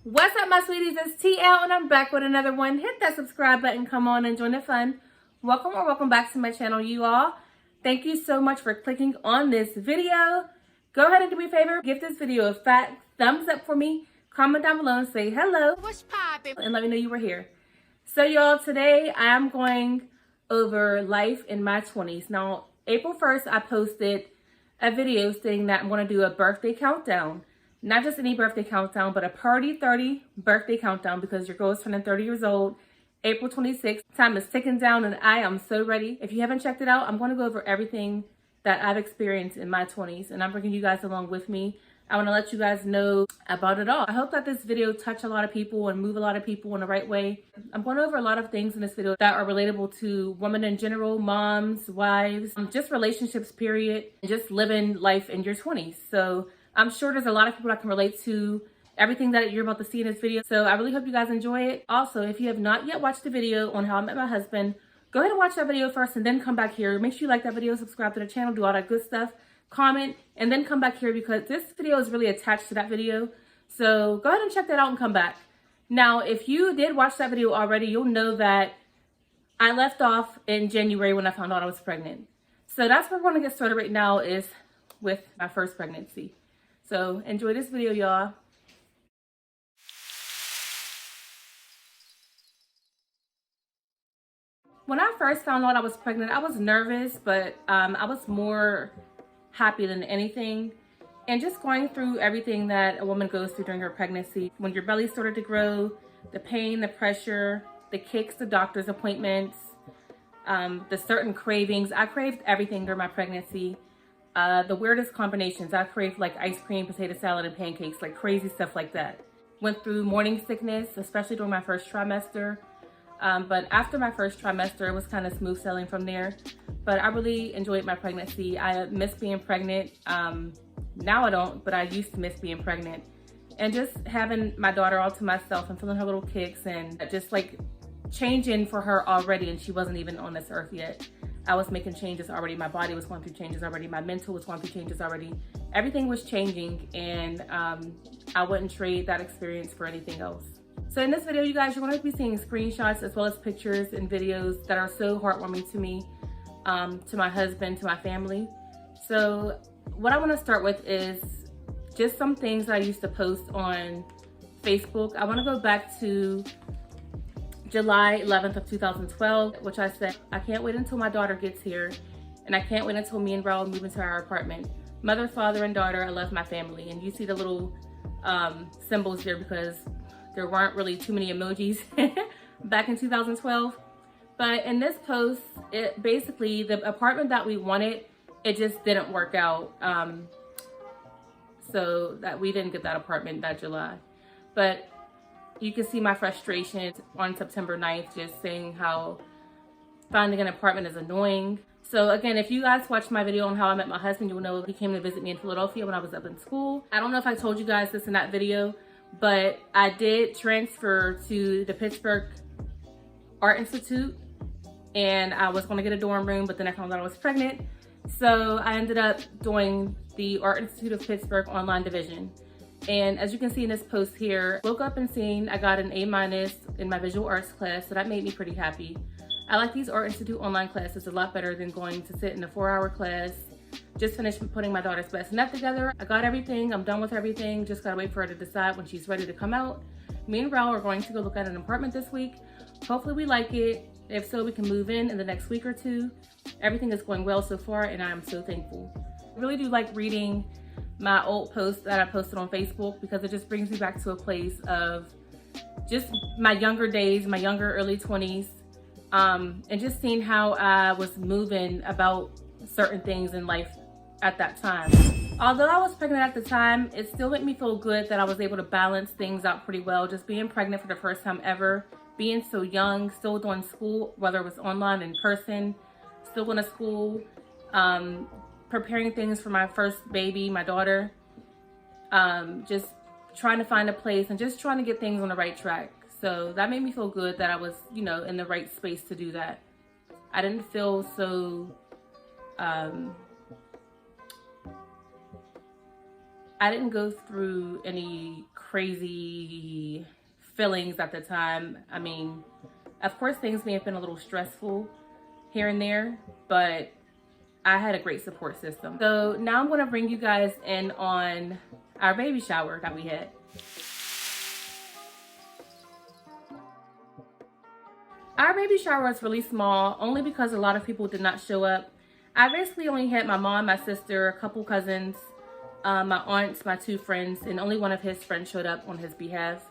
What's up, my sweeties? It's TeeElle and I'm back with another one. Hit that subscribe button. Come on and join the fun. Welcome or welcome back to my channel, you all. Thank you so much for clicking on this video. Go ahead and do me a favor. Give this video a fat thumbs up for me. Comment down below and say hello. What's poppin'? And let me know you were here. So y'all, today I am going over life in my 20s. Now, April 1st, I posted a video saying that I'm going to do a birthday countdown. Not just any birthday countdown, but a party 30 birthday countdown because your girl is turning 30 years old. April 26th, time is ticking down and I am so ready. If you haven't checked it out, I'm going to go over everything that I've experienced in my 20s and I'm bringing you guys along with me. I want to let you guys know about it all. I hope that this video touch a lot of people and move a lot of people in the right way. I'm going over a lot of things in this video that are relatable to women in general, moms, wives, just relationships, period, and just living life in your 20s. So I'm sure there's a lot of people that can relate to everything that you're about to see in this video. So I really hope you guys enjoy it. Also, if you have not yet watched the video on how I met my husband, go ahead and watch that video first and then come back here. Make sure you like that video, subscribe to the channel, do all that good stuff, comment, and then come back here because this video is really attached to that video. So go ahead and check that out and come back. Now, if you did watch that video already, you'll know that I left off in January when I found out I was pregnant. So that's where we're going to get started right now is with my first pregnancy. So enjoy this video, y'all. When I first found out I was pregnant, I was nervous, but I was more happy than anything. And just going through everything that a woman goes through during her pregnancy, when your belly started to grow, the pain, the pressure, the kicks, the doctor's appointments, the certain cravings. I craved everything during my pregnancy. The weirdest combinations. I craved like ice cream, potato salad, and pancakes, like crazy stuff like that. Went through morning sickness, especially during my first trimester. But after my first trimester, it was kind of smooth sailing from there. But I really enjoyed my pregnancy. I miss being pregnant. Now I don't, but I used to miss being pregnant. And just having my daughter all to myself and feeling her little kicks and just like changing for her already, and she wasn't even on this earth yet. I was making changes already. My body was going through changes already. My mental was going through changes already. Everything was changing, and I wouldn't trade that experience for anything else. So in this video, you guys, you're going to be seeing screenshots as well as pictures and videos that are so heartwarming to me, to my husband, to my family. So what I want to start with is just some things that I used to post on Facebook. I want to go back to July 11th of 2012, which I said, I can't wait until my daughter gets here, and I can't wait until me and Raul move into our apartment. Mother, father, and daughter, I love my family. And you see the little symbols here because there weren't really too many emojis back in 2012. But in this post, it basically, the apartment that we wanted, it just didn't work out. So that we didn't get that apartment that July. But you can see my frustration on September 9th, just saying how finding an apartment is annoying. So again, if you guys watched my video on how I met my husband, you will know he came to visit me in Philadelphia when I was up in school. I don't know if I told you guys this in that video, but I did transfer to the Pittsburgh Art Institute and I was gonna get a dorm room, but then I found out I was pregnant. So I ended up doing the Art Institute of Pittsburgh online division. And as you can see in this post here, woke up and seen I got an A- in my visual arts class, so that made me pretty happy. I like these Art Institute online classes a lot better than going to sit in a 4-hour class. Just finished putting my daughter's bassinet together. I got everything, I'm done with everything. Just gotta wait for her to decide when she's ready to come out. Me and Raul are going to go look at an apartment this week. Hopefully we like it. If so, we can move in the next week or two. Everything is going well so far and I am so thankful. I really do like reading my old posts that I posted on Facebook because it just brings me back to a place of just my younger days, my younger early 20s, and just seeing how I was moving about certain things in life at that time. Although I was pregnant at the time, it still made me feel good that I was able to balance things out pretty well. Just being pregnant for the first time ever, being so young, still doing school, whether it was online, in person, still going to school, preparing things for my first baby, my daughter, just trying to find a place and just trying to get things on the right track. So that made me feel good that I was, you know, in the right space to do that. I didn't feel so, I I didn't go through any crazy feelings at the time. I mean, of course things may have been a little stressful here and there, but I had a great support system. So now I'm gonna bring you guys in on our baby shower that we had. Our baby shower was really small, only because a lot of people did not show up. I basically only had my mom, my sister, a couple cousins, my aunts, my 2 friends, and only one of his friends showed up on his behalf.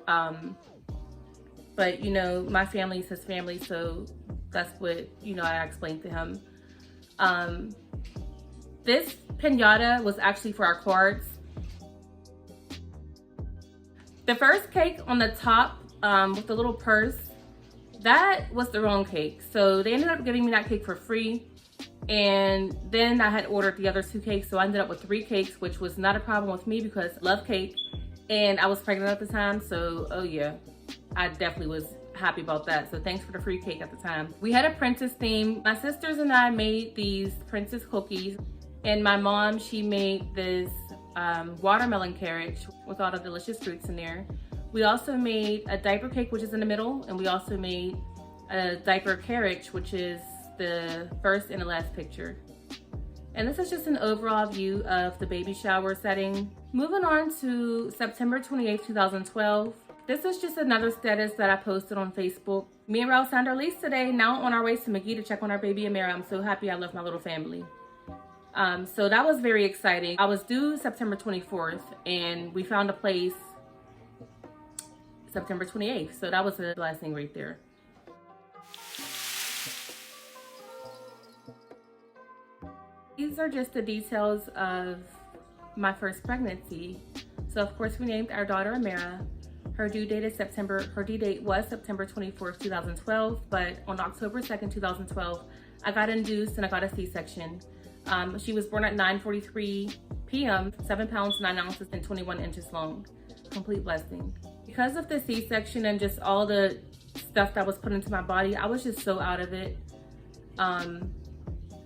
But you know, my family is his family, so that's what, you know, I explained to him. This piñata was actually for our cards. The first cake on the top with the little purse, that was the wrong cake. So they ended up giving me that cake for free. And then I had ordered the other 2 cakes. So I ended up with 3 cakes, which was not a problem with me because I love cake. And I was pregnant at the time. So, oh yeah, I definitely was happy about that. So thanks for the free cake at the time. We had a princess theme. My sisters and I made these princess cookies. And my mom, she made this watermelon carrot with all the delicious fruits in there. We also made a diaper cake, which is in the middle, and we also made a diaper carriage, which is the first and the last picture. And this is just an overall view of the baby shower setting. Moving on to September 28th, 2012. This is just another status that I posted on Facebook. Me and Ralph signed our lease today, now on our way to McGee to check on our baby Amara. I'm so happy I left my little family. So that was very exciting. I was due September 24th, and we found a place September 28th. So that was a blessing right there. These are just the details of my first pregnancy. So of course we named our daughter Amara. Her due date was September 24th, 2012, but on October 2nd, 2012, I got induced and I got a C-section. She was born at 9:43 p.m., 7 pounds, 9 ounces, and 21 inches long. Complete blessing. Because of the C-section and just all the stuff that was put into my body, I was just so out of it.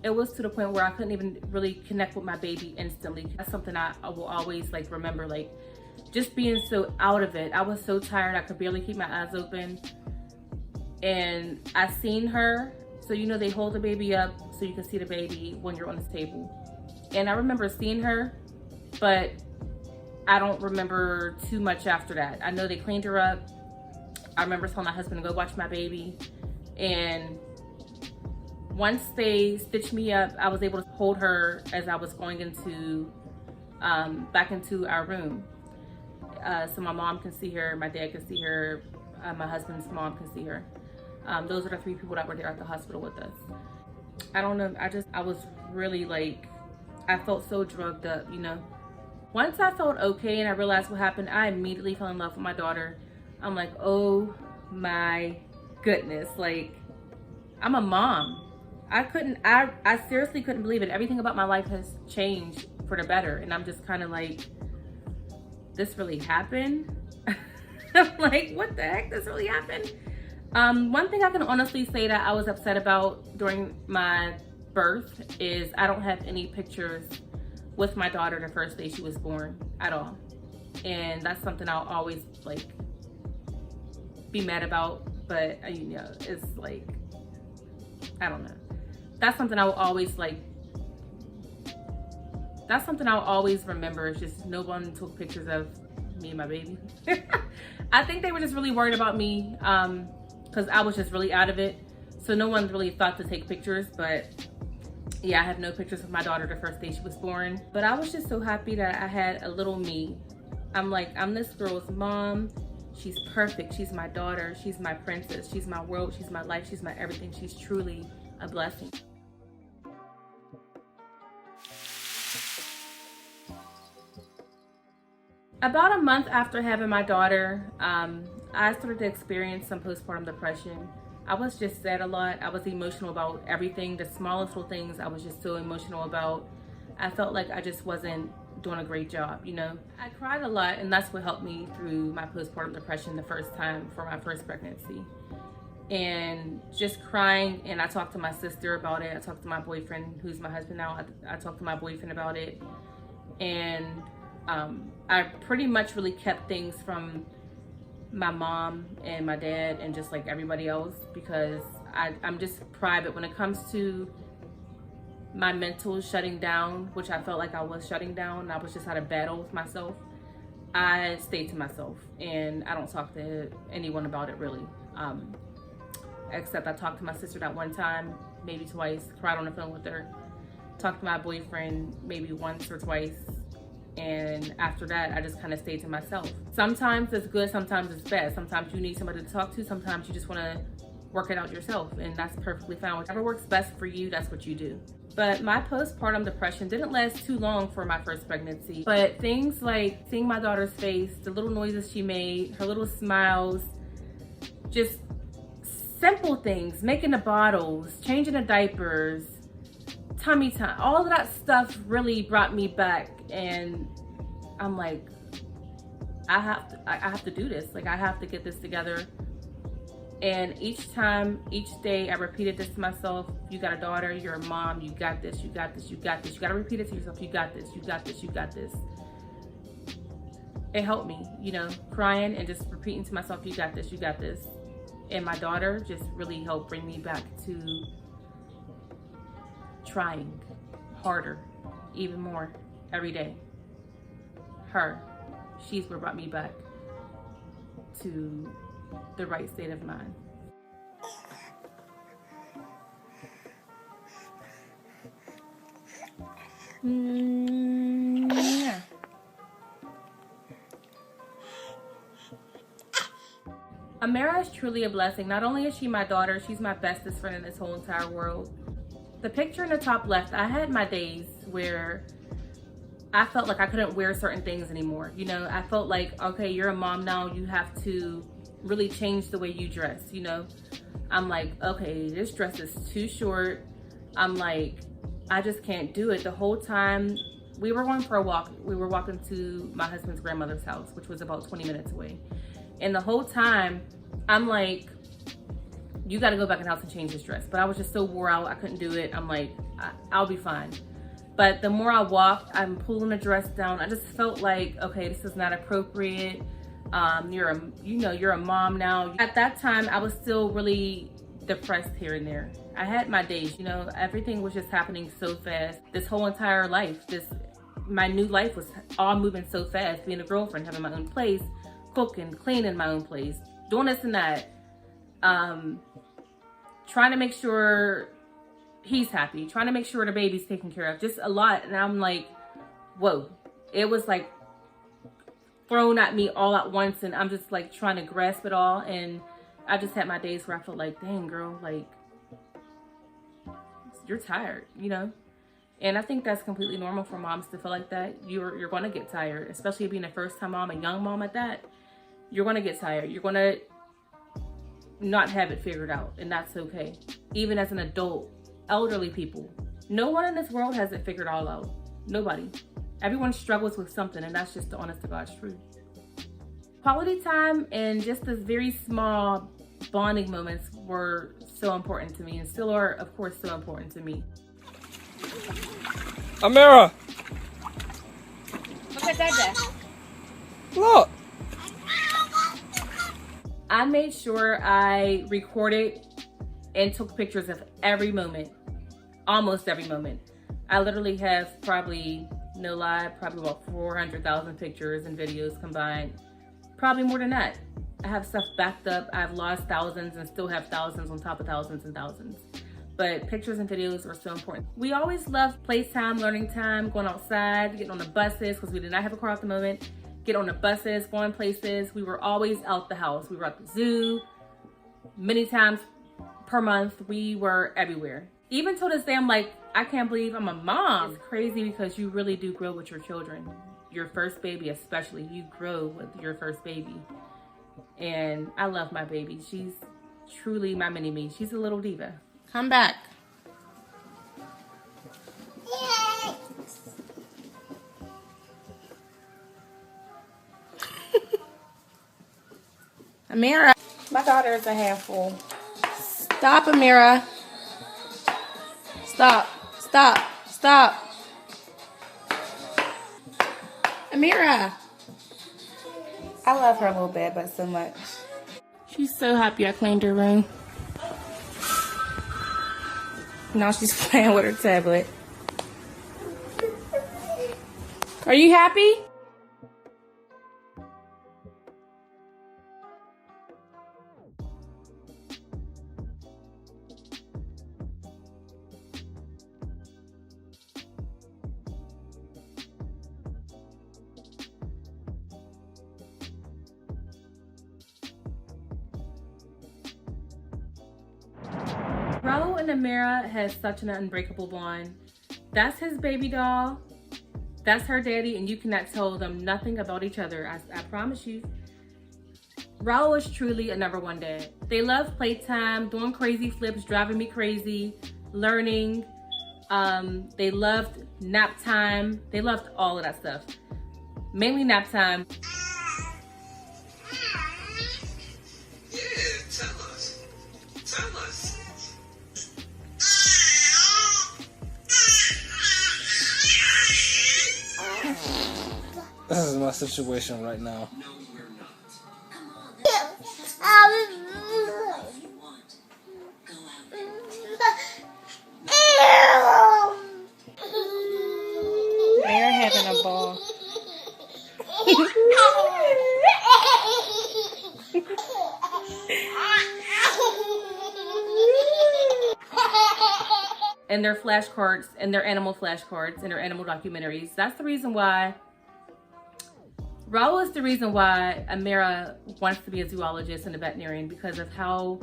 It was to the point where I couldn't even really connect with my baby instantly. That's something I will always like remember, like just being so out of it. I was so tired, I could barely keep my eyes open. And I seen her, so you know they hold the baby up so you can see the baby when you're on this table. And I remember seeing her, but I don't remember too much after that. I know they cleaned her up. I remember telling my husband to go watch my baby. And once they stitched me up, I was able to hold her as I was going into, back into our room. So my mom can see her, my dad can see her, my husband's mom can see her. Those are the 3 people that were there at the hospital with us. I don't know, I was really like, I felt so drugged up, you know. Once I felt okay and I realized what happened, I immediately fell in love with my daughter. I'm like, oh my goodness, like, I'm a mom. I seriously couldn't believe it. Everything about my life has changed for the better. And I'm just kind of like, this really happened? I'm like, what the heck, this really happened? One thing I can honestly say that I was upset about during my birth is I don't have any pictures with my daughter the first day she was born at all. And that's something I'll always like be mad about, but you know, it's like, I don't know. That's something I will always like, that's something I'll always remember. It's just no one took pictures of me and my baby. I think they were just really worried about me because I was just really out of it. So no one really thought to take pictures, but yeah, I have no pictures of my daughter the first day she was born. But I was just so happy that I had a little me. I'm like, I'm this girl's mom. She's perfect. She's my daughter. She's my princess. She's my world. She's my life. She's my everything. She's truly a blessing. About a month after having my daughter, I started to experience some postpartum depression. I was just sad a lot. I was emotional about everything. The smallest little things I was just so emotional about. I felt like I just wasn't doing a great job, you know. I cried a lot, and that's what helped me through my postpartum depression the first time for my first pregnancy. And just crying, and I talked to my sister about it. I talked to my boyfriend, who's my husband now. I talked to my boyfriend about it. And I pretty much really kept things from my mom and my dad and just like everybody else, because I'm just private when it comes to my mental shutting down, which I felt like I was shutting down. I was just had a battle with myself. I stayed to myself and I don't talk to anyone about it really. Except I talked to my sister that one time, maybe twice, cried on the phone with her. Talked to my boyfriend maybe once or twice. And after that, I just kind of stayed to myself. Sometimes it's good, sometimes it's bad. Sometimes you need somebody to talk to. Sometimes you just want to work it out yourself, and that's perfectly fine. Whatever works best for you, that's what you do. But my postpartum depression didn't last too long for my first pregnancy. But things like seeing my daughter's face, the little noises she made, her little smiles, just simple things, making the bottles, changing the diapers, tummy time, all of that stuff really brought me back. And I'm like, I have to do this. Like, I have to get this together. And each time, each day, I repeated this to myself. You got a daughter, you're a mom, you got this, you got this, you got this. You gotta repeat it to yourself. You got this, you got this, you got this. It helped me, you know, crying and just repeating to myself, you got this, you got this. And my daughter just really helped bring me back to trying harder, even more, every day. She's what brought me back to the right state of mind. Yeah. Amara is truly a blessing. Not only is she my daughter, she's my bestest friend in this whole entire world. The picture in the top left, I had my days where I felt like I couldn't wear certain things anymore. You know, I felt like, okay, you're a mom now, you have to really change the way you dress, you know? I'm like, okay, this dress is too short. I'm like, I just can't do it. The whole time we were going for a walk, we were walking to my husband's grandmother's house, which was about 20 minutes away. And the whole time I'm like, you got to go back in the house and change this dress. But I was just so wore out, I couldn't do it. I'm like, I'll be fine. But the more I walked, I'm pulling the dress down. I just felt like, okay, this is not appropriate. You're a mom now. At that time, I was still really depressed here and there. I had my days, you know, everything was just happening so fast. This whole entire life, my new life was all moving so fast. Being a girlfriend, having my own place, cooking, cleaning my own place, doing this and that. Trying to make sure he's happy, trying to make sure the baby's taken care of, just a lot. And I'm like, whoa, it was like thrown at me all at once, and I'm just like trying to grasp it all. And I just had my days where I felt like, dang girl, like you're tired, you know? And I think that's completely normal for moms to feel like that. You're gonna get tired, especially being a first time mom, a young mom at that. You're gonna get tired. You're gonna not have it figured out, and that's okay. Even as an adult, elderly people, no one in this world has it figured all out. Nobody. Everyone struggles with something, and that's just the honest to God's truth. Quality time and just those very small bonding moments were so important to me, and still are, of course, so important to me. Amara! Look at that. Look! I made sure I recorded and took pictures of every moment, almost every moment. I literally have probably, no lie, probably about 400,000 pictures and videos combined. Probably more than that. I have stuff backed up. I've lost thousands and still have thousands on top of thousands and thousands. But pictures and videos are so important. We always loved playtime, learning time, going outside, getting on the buses, because we did not have a car at the moment. Get on the buses, going places. We were always out the house. We were at the zoo many times per month. We were everywhere. Even till this day, I'm like, I can't believe I'm a mom. It's crazy because you really do grow with your children. Your first baby especially, you grow with your first baby. And I love my baby. She's truly my mini-me. She's a little diva. Come back. Amara, my daughter is a handful. Stop, Amara. Stop, stop, stop. Amara. I love her little bed, but so much. She's so happy I cleaned her room. Now she's playing with her tablet. Are you happy? Raul and Amara has such an unbreakable bond. That's his baby doll. That's her daddy, and you cannot tell them nothing about each other, I promise you. Raul is truly a #1 dad. They love playtime, doing crazy flips, driving me crazy, learning. They loved nap time. They loved all of that stuff. Mainly nap time. Yeah, tell us. Tell us. This is my situation right now. No, we're not. Come on. If you want, go out. They're having a ball. And their flashcards, and their animal flashcards, and their animal documentaries. That's the reason why. Raul is the reason why Amara wants to be a zoologist and a veterinarian, because of how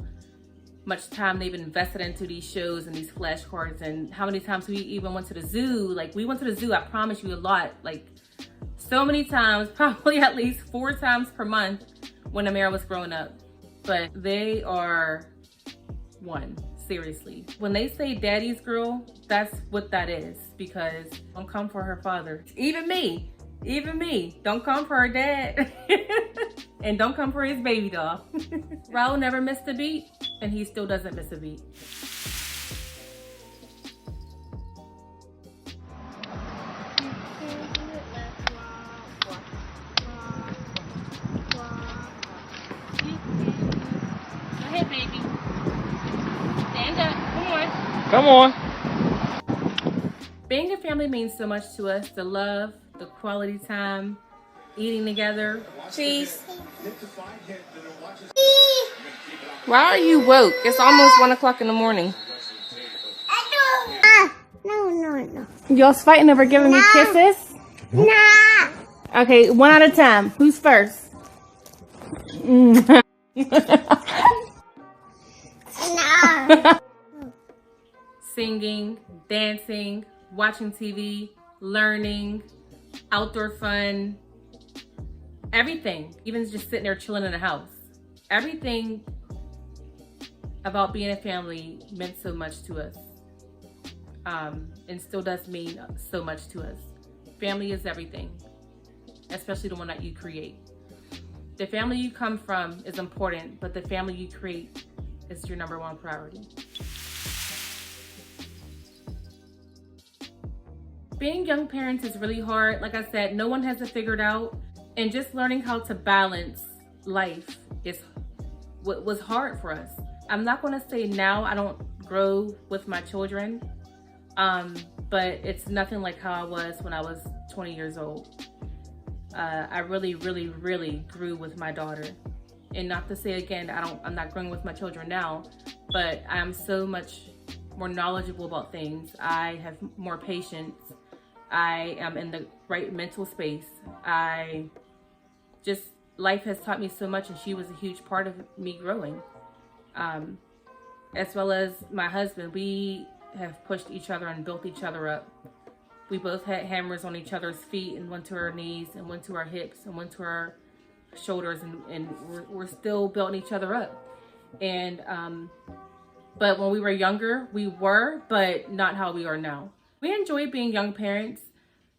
much time they've invested into these shows and these flashcards, and how many times we even went to the zoo. Like, we went to the zoo, I promise you, a lot. Like, so many times, probably at least 4 times per month when Amara was growing up. But they are one, seriously. When they say daddy's girl, that's what that is, because don't come for her father. Even me, don't come for her dad. And don't come for his baby doll. Raul never missed a beat, and he still doesn't miss a beat. Go ahead, baby. Stand up. Come on. Come on. Being a family means so much to us. The love, the quality time, eating together. Cheese. Why are you woke? It's almost 1 o'clock in the morning. No. Y'all's fighting over giving me kisses? No. Okay, 1 at a time. Who's first? No. Singing, dancing, watching TV, learning, outdoor fun, everything. Even just sitting there chilling in the house. Everything about being a family meant so much to us. And still does mean so much to us. Family is everything, especially the one that you create. The family you come from is important, but the family you create is your #1 priority. Being young parents is really hard. Like I said, no one has it figured out. And just learning how to balance life is what was hard for us. I'm not gonna say now I don't grow with my children, but it's nothing like how I was when I was 20 years old. I really grew with my daughter. And not to say again, I'm not growing with my children now, but I'm so much more knowledgeable about things. I have more patience. I am in the right mental space. Life has taught me so much, and she was a huge part of me growing. As well as my husband, we have pushed each other and built each other up. We both had hammers on each other's feet, and went to our knees, and went to our hips, and went to our shoulders, and we're still building each other up. And but when we were younger, we were, but not how we are now. We enjoy being young parents,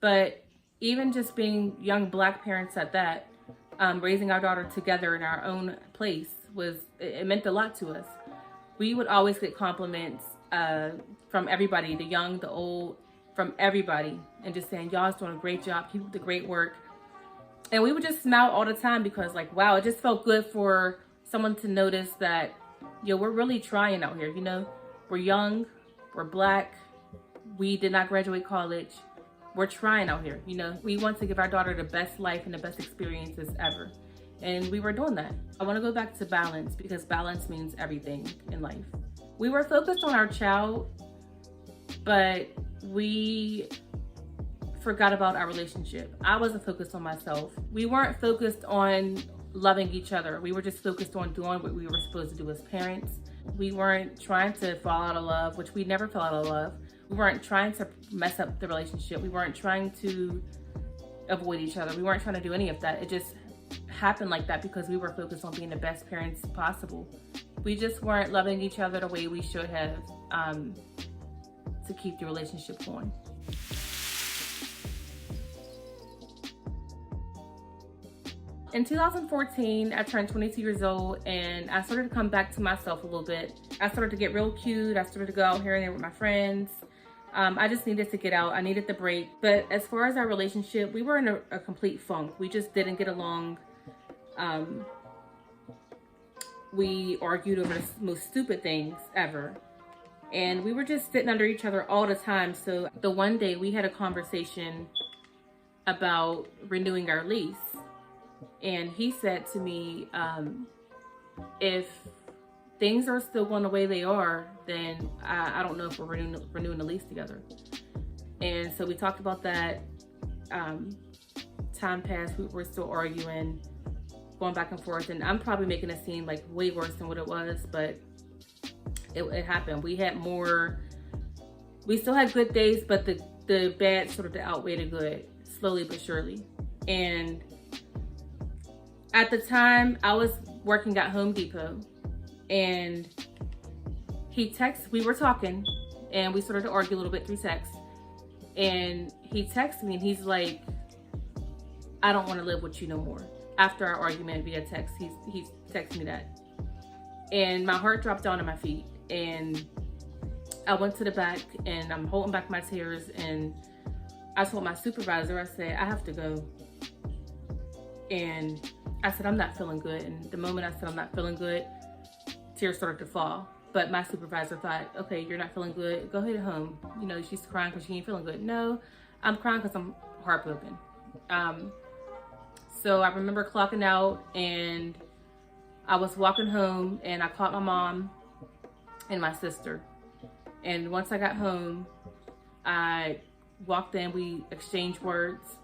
but even just being young Black parents at that, raising our daughter together in our own place, it meant a lot to us. We would always get compliments from everybody, the young, the old, from everybody, and just saying, y'all's doing a great job, keep up the great work. And we would just smile all the time because like, wow, it just felt good for someone to notice that, yo, we're really trying out here, you know? We're young, we're Black, we did not graduate college. We're trying out here, you know? We want to give our daughter the best life and the best experiences ever. And we were doing that. I want to go back to balance because balance means everything in life. We were focused on our child, but we forgot about our relationship. I wasn't focused on myself. We weren't focused on loving each other. We were just focused on doing what we were supposed to do as parents. We weren't trying to fall out of love, which we never fell out of love. We weren't trying to mess up the relationship. We weren't trying to avoid each other. We weren't trying to do any of that. It just happened like that because we were focused on being the best parents possible. We just weren't loving each other the way we should have to keep the relationship going. In 2014, I turned 22 years old and I started to come back to myself a little bit. I started to get real cute. I started to go out here and there with my friends. I just needed to get out. I needed the break. But as far as our relationship, we were in a complete funk. We just didn't get along. We argued over the most stupid things ever. And we were just sitting under each other all the time. So the one day we had a conversation about renewing our lease. And he said to me, if things are still going the way they are, then I don't know if we're renewing the lease together. And so we talked about that. Time passed, we were still arguing, going back and forth. And I'm probably making it seem like way worse than what it was, but it happened. We still had good days, but the bad sort of outweighed the good, slowly but surely. And at the time, I was working at Home Depot, and we were talking, and we started to argue a little bit through text. And he texted me, and he's like, I don't want to live with you no more. After our argument via text, he texted me that. And my heart dropped down to my feet, and I went to the back, and I'm holding back my tears, and I told my supervisor, I said, I have to go. And I said, I'm not feeling good. And the moment I said I'm not feeling good, tears started to fall. But my supervisor thought, okay, you're not feeling good, go ahead home. You know, she's crying because she ain't feeling good. No, I'm crying because I'm heartbroken. So I remember clocking out, and I was walking home, and I caught my mom and my sister. And once I got home, I walked in, we exchanged words,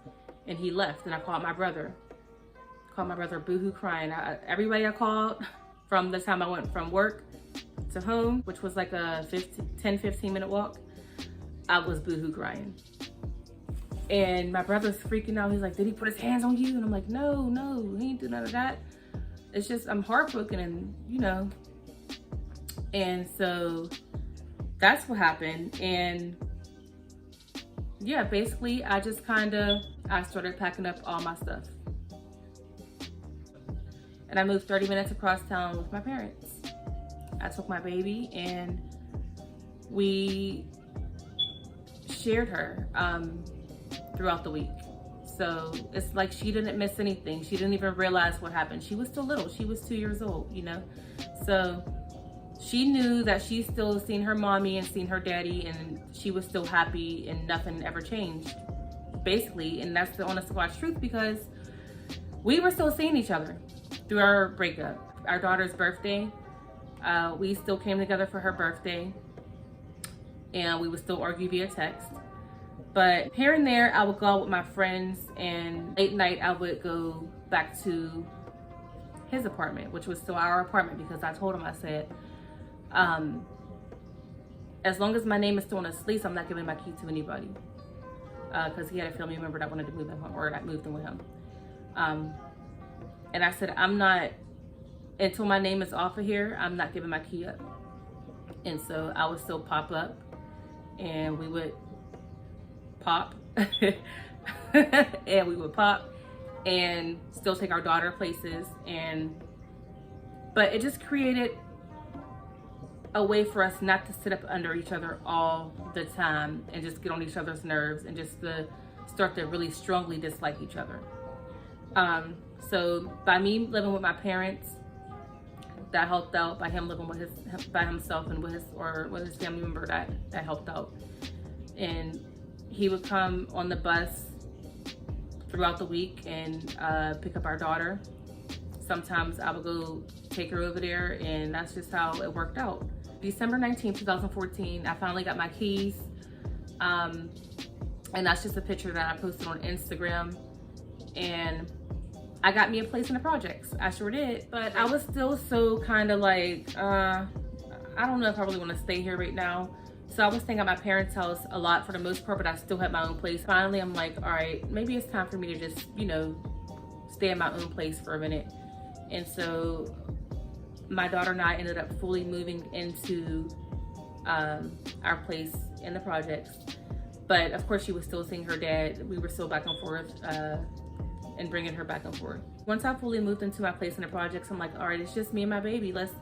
and he left. And I called my brother. Boohoo crying. Everybody I called from the time I went from work to home, which was like a 10-15 minute walk, I was boohoo crying. And my brother's freaking out. He's like, did he put his hands on you? And I'm like, no, he ain't do none of that. It's just, I'm heartbroken, and you know. And so that's what happened. And yeah, basically I started packing up all my stuff. And I moved 30 minutes across town with my parents. I took my baby, and we shared her throughout the week. So it's like she didn't miss anything. She didn't even realize what happened. She was still little. She was 2 years old, you know? So she knew that she still seen her mommy and seen her daddy, and she was still happy, and nothing ever changed, basically. And that's the honest to God's truth, because we were still seeing each other through our breakup. Our daughter's birthday, we still came together for her birthday, and we would still argue via text. But here and there, I would go out with my friends, and late night I would go back to his apartment, which was still our apartment, because I told him, I said, as long as my name is still on his lease, I'm not giving my key to anybody, because he had a family member that wanted to move in, or that moved in with him. And I said, I'm not, until my name is off of here, I'm not giving my key up. And so I would still pop up, and we would pop, and we would pop, and still take our daughter places. But it just created a way for us not to sit up under each other all the time, and just get on each other's nerves, and just to start to really strongly dislike each other. So by me living with my parents, that helped out. By him living with by himself and with his family member, that helped out. And he would come on the bus throughout the week and pick up our daughter. Sometimes I would go take her over there, and that's just how it worked out. December 19th, 2014, I finally got my keys. And that's just a picture that I posted on Instagram. And I got me a place in the projects. I sure did. But I was still so kind of like, I don't know if I really want to stay here right now. So I was staying at my parents' house a lot for the most part, but I still had my own place. Finally, I'm like, all right, maybe it's time for me to just, you know, stay in my own place for a minute. And so my daughter and I ended up fully moving into our place in the projects. But of course, she was still seeing her dad. We were still back and forth and bringing her back and forth. Once I fully moved into my place in the projects, I'm like, all right, it's just me and my baby. Let's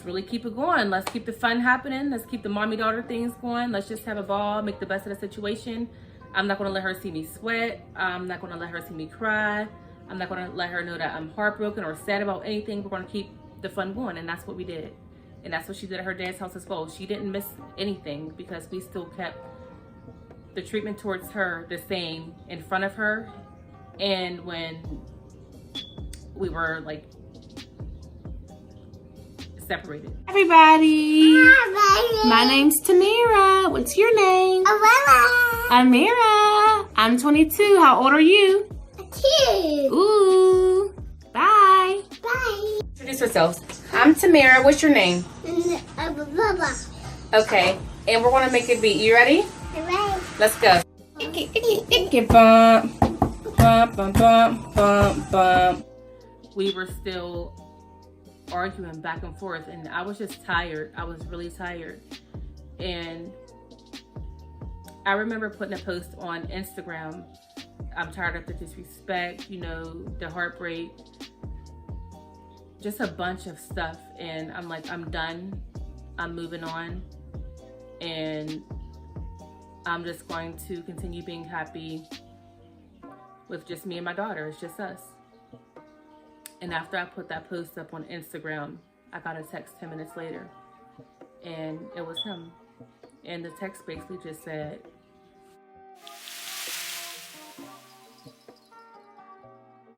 really keep it going. Let's keep the fun happening. Let's keep the mommy-daughter things going. Let's just have a ball, make the best of the situation. I'm not gonna let her see me sweat. I'm not gonna let her see me cry. I'm not gonna let her know that I'm heartbroken or sad about anything. We're gonna keep the fun going, and that's what we did. And that's what she did at her dad's house as well. She didn't miss anything because we still kept the treatment towards her the same in front of her and when we were like separated. Everybody, Hi, baby. my name's Tamara. What's your name? Amara. I'm 22. How old are you? 2. Ooh. Bye. Bye. Introduce yourselves. I'm Tamara. What's your name? Baba. Okay. And we're gonna make a beat. You ready? Right. Let's go. Icky bump. Bump, bump, bump, bump, bump. We were still arguing back and forth, and I was just tired. I was really tired. And I remember putting a post on Instagram. I'm tired of the disrespect, you know, the heartbreak, just a bunch of stuff. And I'm like, I'm done. I'm moving on. And I'm just going to continue being happy with just me and my daughter. It's just us. And after I put that post up on Instagram, I got a text 10 minutes later, and it was him. And the text basically just said,